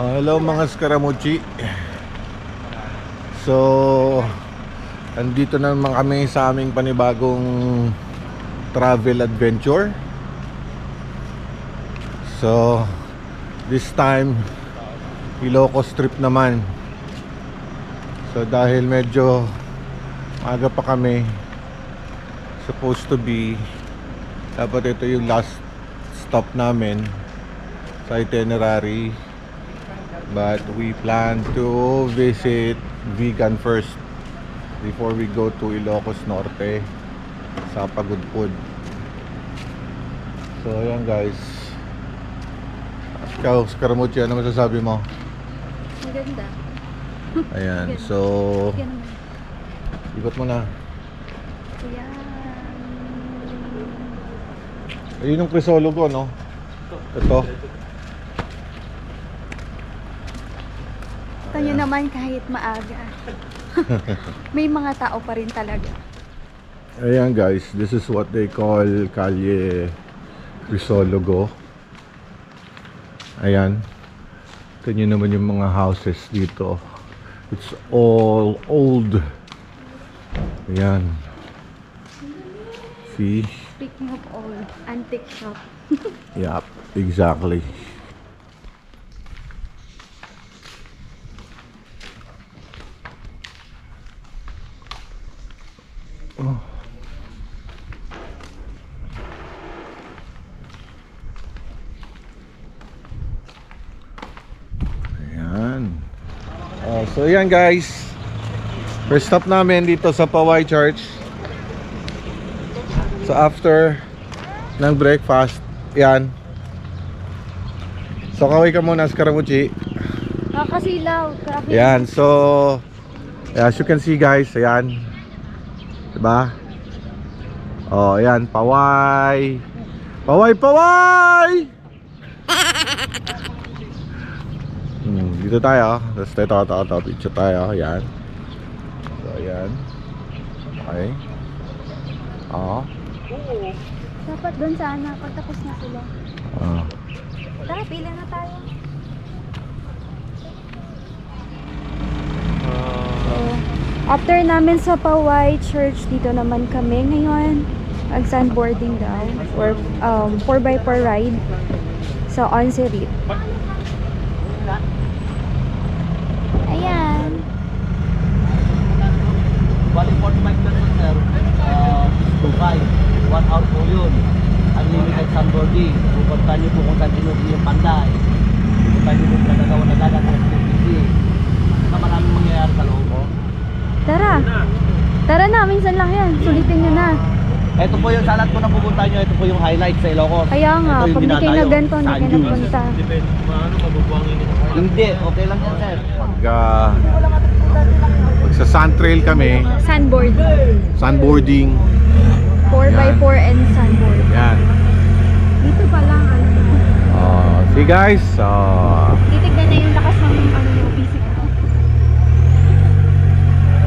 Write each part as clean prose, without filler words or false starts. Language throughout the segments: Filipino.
Hello mga Scaramucci. So andito na naman kami sa aming panibagong travel adventure. So this time Ilocos trip naman. So dahil medyo maaga pa kami, supposed to be, dapat ito yung last stop namin sa itinerary. But we plan to visit Vigan first before we go to Ilocos Norte sa Pagudpud. So ayan guys. Ikaw, Scaramucci, ano masasabi mo? Maganda. Ayan, so ikot mo na. Ayan. Ayun yung Crisologo, no? Ito. Tayo naman kahit maaga. May mga tao pa rin talaga. Ayan guys, this is what they call Calle Crisologo. Ayan. Ito nyo naman yung mga houses dito. It's all old. Ayan. See? Speaking of old, antique shop. Yup, exactly. Oh. Ayan. So ayan guys, first stop namin dito sa Paway Church. So after ng breakfast, yan. So kaway ka muna, Scaramucci. Nakakasilaw. Grabe. Yan, so as you can see guys, ayan. Diba? Oh, ayan, Paway. Paway, Paway! Dito tayo. Tapos ito, picture tayo. Ayan. So, ayan. Okay. Oh. Dapat doon sana. Pagtapos na sila. Oh. Tara, pila na tayo. So, after namin sa Paway Church, dito naman kami ngayon. Mag-sandboarding daw. Or 4x4 ride sa Onserit. Ayan. Bali 45 pesos sir, 625, 1 hour po yun. Unlimited sandboarding. Pupunta niyo po kung saan sinubi yung Panday. Pupunta niyo po kung nagagawa na dagat ng SPC. Na maraming mangyayari sa loob mo. Tara. Tara na, minsan lang yan. Sulitin nyo na. Ito po yung salat po na pupunta niyo. Ito po yung highlight sa Ilocos. Kaya nga, Ito yung pag di kayo na ganito, hindi kayo Sandyun. nagpunta. Hindi, okay lang yan sir. Sa sand trail kami, Sandboard. sandboarding. 4x4 and sandboard. Yan. Dito pa lang, See guys, titignan na yung lakas ng physical.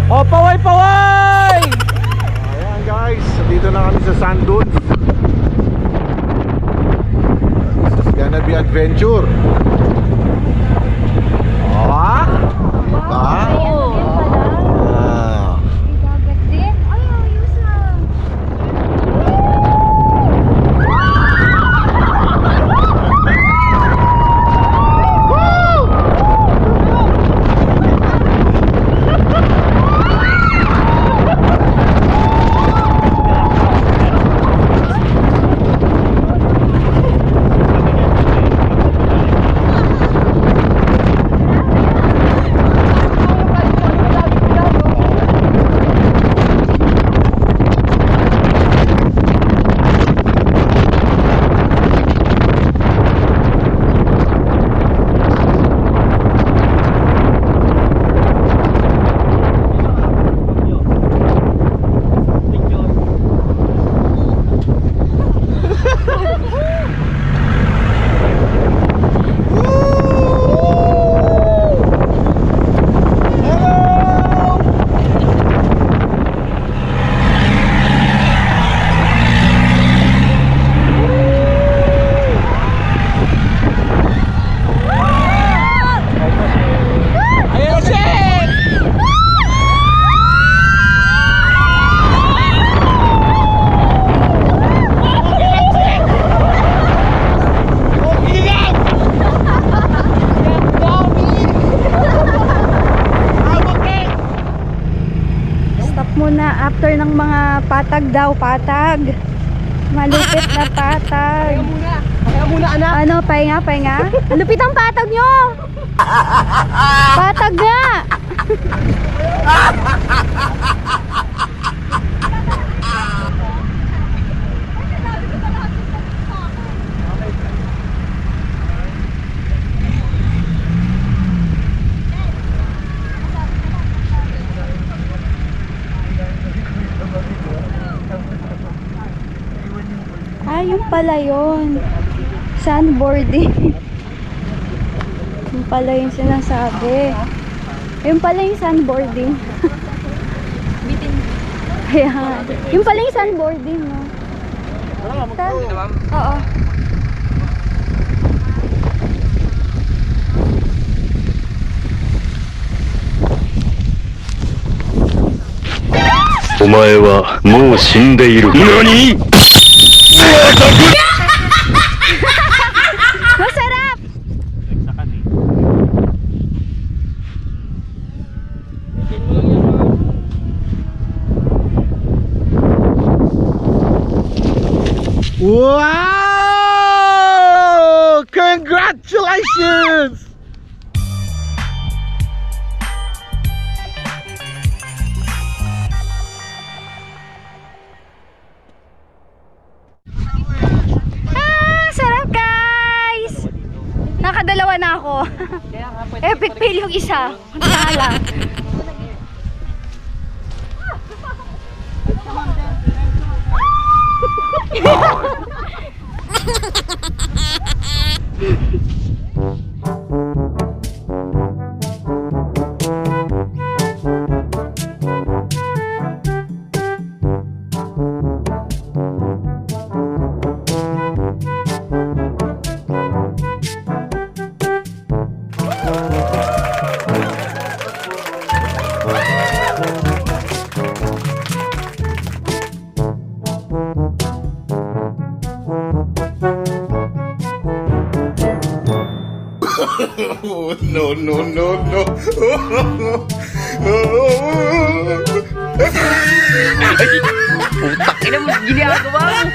oh, Paway, Paway! Ayan guys, dito na kami sa sand dunes. This is gonna be adventure. Ah? Ah? Ay, ano din pala? Ah. May dagat din. Ay, ayos na. After ng mga patag daw, patag. Malupit na patag. Kaya muna anak. Ano, pahinga, pahinga? Ang lupit ang patag nyo! Patag nga! Ah, yung pala yun. Sandboarding. Yung pala yung sinasabi. Yung pala yung sandboarding. Bitin. Kaya nga. Yung pala yung sandboarding, no? Oo. Omae wa mou shindeiru. NANI?! Masarap! Wow! Congratulations! Ah, sarap guys! Nakadalawa na ako. Epic fail yung isa. Wala. No, no, no, no. Putak ina mo, ginagawa mo.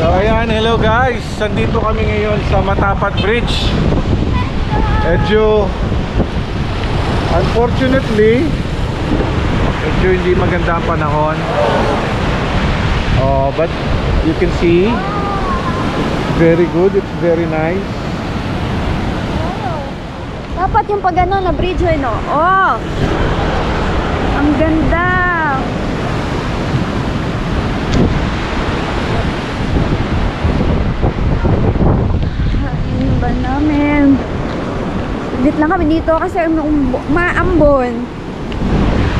So ayan, hello guys. Nandito kami ngayon sa Matapat Bridge. Medyo unfortunately medyo hindi maganda ang panahon. Oh, but you can see it's very good, it's very nice. Dapat yung pag ano na bridge no. Oh! Ang ganda! Ayun ba namin? Saglit lang kami dito kasi maambon.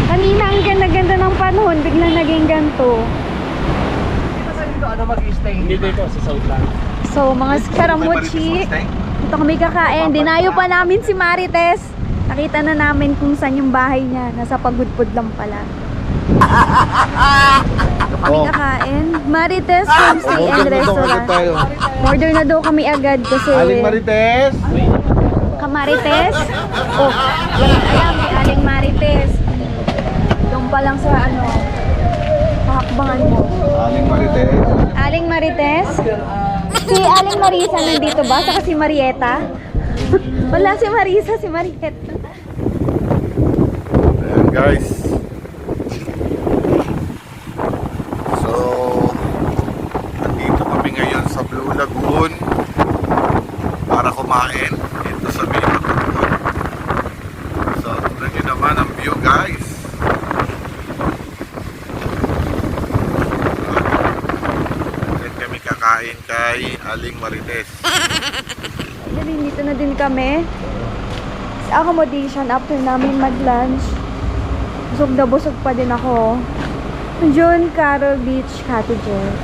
Kanina ang ganda-ganda ng panahon, biglang naging ganito. Dito sa dito, ano mag-stay? Hindi dito, sa South lang. So, mga skaramuchi. Dito kami kakain. Dinayo pa namin si Marites. Nakita na namin kung saan yung bahay niya. Nasa Pagudpud lang pala. Kami kakain. Marites Homestay and Restaurant. Order na daw kami agad kasi... Aling Marites! Kamarites? Oh, ayan, may Aling Marites. Doon pa lang sa ano, pakakbangan mo. Aling Marites. Aling Marites? Si Aling Marisa nandito ba? Saka si Marieta? Wala si Marisa, si Marieta. Ayan guys. So, nandito kami ngayon sa Blue Lagoon para kumain dito sa May Matutuan. So, tignan nyo naman ang view guys. Then kami kakain kay Aling Marites. Dito na din kami sa accommodation after namin mag-lunch. Busog na busog pa din ako. John Carroll Beach Cottages.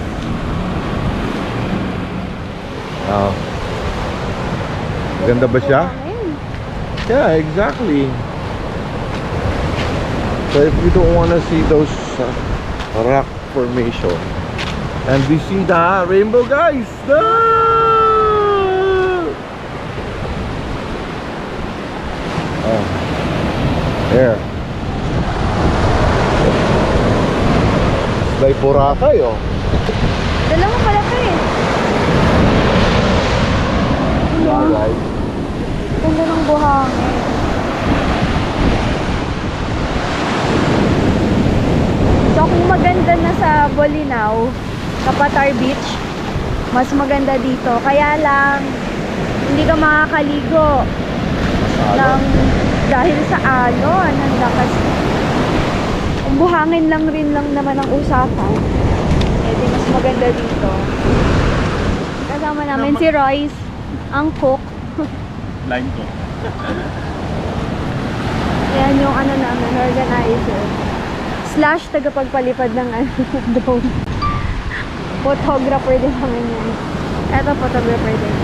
Oh. Maganda ba siya? Ayun. Yeah, exactly. So if you don't want to see those rock formation, and we see the rainbow, guys. Oh, there. May Boracay, oh. Dalawa pala to eh. Alright. Ganda ng buhangin. So kung maganda na sa Bolinao, Kapatar Beach, mas maganda dito. Kaya lang, hindi ka makakaligo ng, dahil sa alon. Ang lakas. Ang buhangin lang rin lang naman ang usapan. Eh di mas maganda dito. Kasama namin si Royce, ang cook. Line ko. Yan yung ano namin, organizer. Slash tagapagpalipad ng drone. Photographer din namin yan. Eto, photographer din.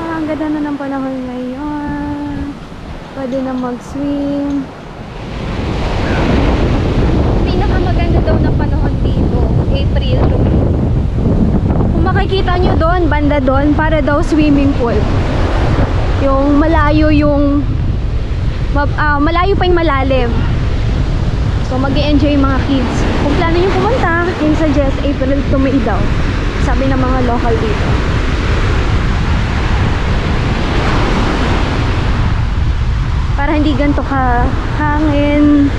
Ang ganda na ng panahon ngayon. Pwede na mag-swim. Pinakamaganda daw na panahon dito, April to May. Kung makikita nyo doon, banda doon, para daw swimming pool. Yung malayo yung malayo pa yung malalim. So mag-i-enjoy yung mga kids. Kung plano nyo pumunta, yung suggest April to May daw, sabi ng mga local dito. Para hindi ganito ka hangin.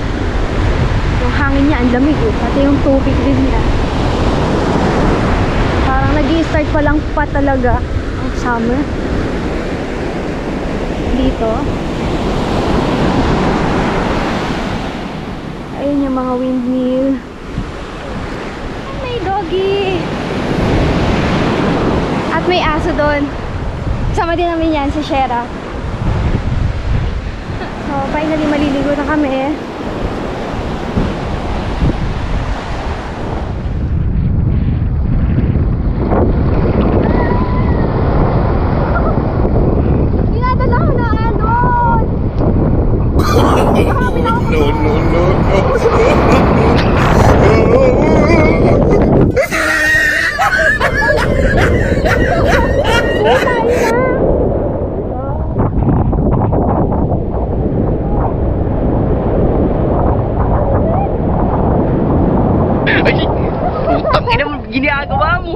Yung hangin niya, ang lamig eh. Pati yung tubig din niya. Parang nag-i-start pa lang pa talaga ang summer. Dito. Ayun yung mga windmill. May doggy. At may aso doon. Kasama din namin yan, si Shera. So, finally maliligo na kami. Dinadala ko na alon! No, no, no, no. Putang ina mo, ginagawa mo.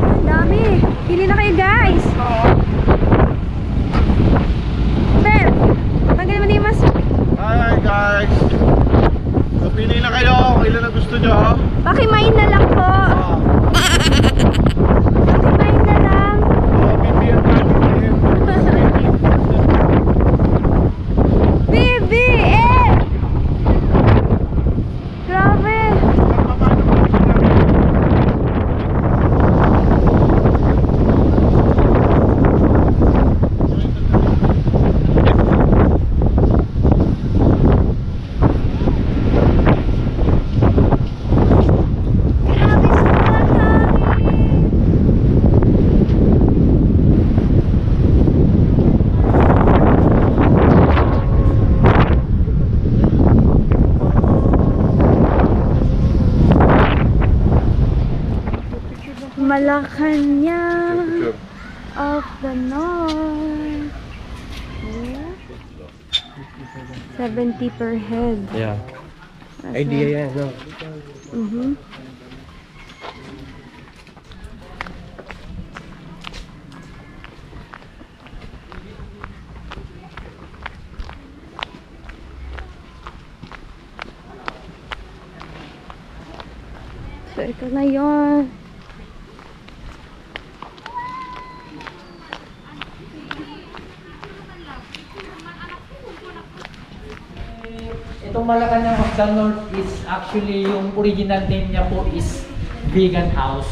Ang dami. Pili na kayo, guys. Sir, tanggalin mo na yung mas... Hi guys. So, pili na kayo kung ilan ang gusto nyo. Pakimain na lang po. Pakimain na lang. Bibigyan natin. Bibi! Grabe. Grabe, sobrang dami. Malacanang of the North. 70 per head. Yeah. That's Idea yan, no? Mhm. So, ito na yun. Itong Malacanang of the North is actually yung original name niya po is Vegan House.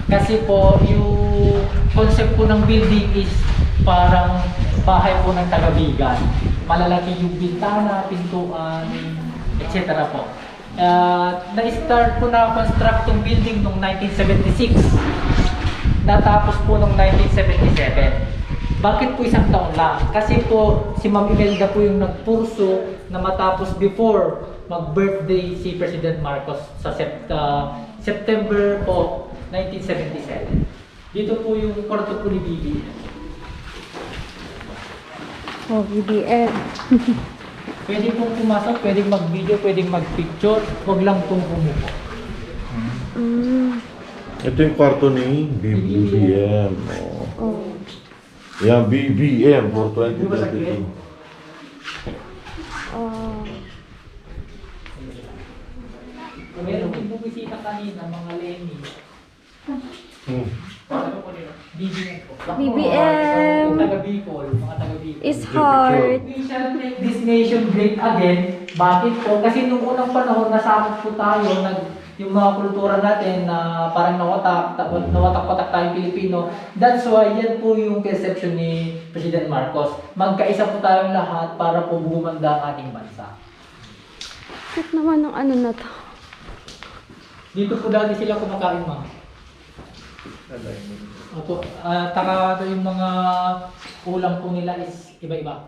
Kasi po yung concept po ng building is parang bahay po ng taga-vegan. Malalaki yung bintana, pintuan, etc. po. Na-start po na construct yung building noong 1976. Natapos po noong 1977. Bakit po isang taon lang? Kasi po si Ma'am Imelda po yung nagpurso na matapos before mag-birthday si President Marcos sa September po 1977. Dito po yung kwarto po ni Bibi. Oh, BBM. Pwede pong pumasok, pwedeng mag-video, pwedeng mag-picture, huwag lang pong pumupo. Ito yung kwarto ni BBM. Oh. Oh. Yan, BBM for 2022. Oh. Meron din bumisita kanina, mga Lenny. BBM po. BBM. Yung taga-Bicol, mga taga-Bicol. Is hard. We shall make this nation great again. Bakit po? Kasi nung unang panahon, nasakot po tayo, yung mga kultura natin na parang nawatak-watak tayong Pilipino. That's why yan po yung conception ni President Marcos. Magkaisa po tayong lahat para po bumanda ang ating bansa. Cute naman ng ano na to. Dito po dati sila kumakain, mga. Opo, taka yung mga ulam po nila is iba-iba.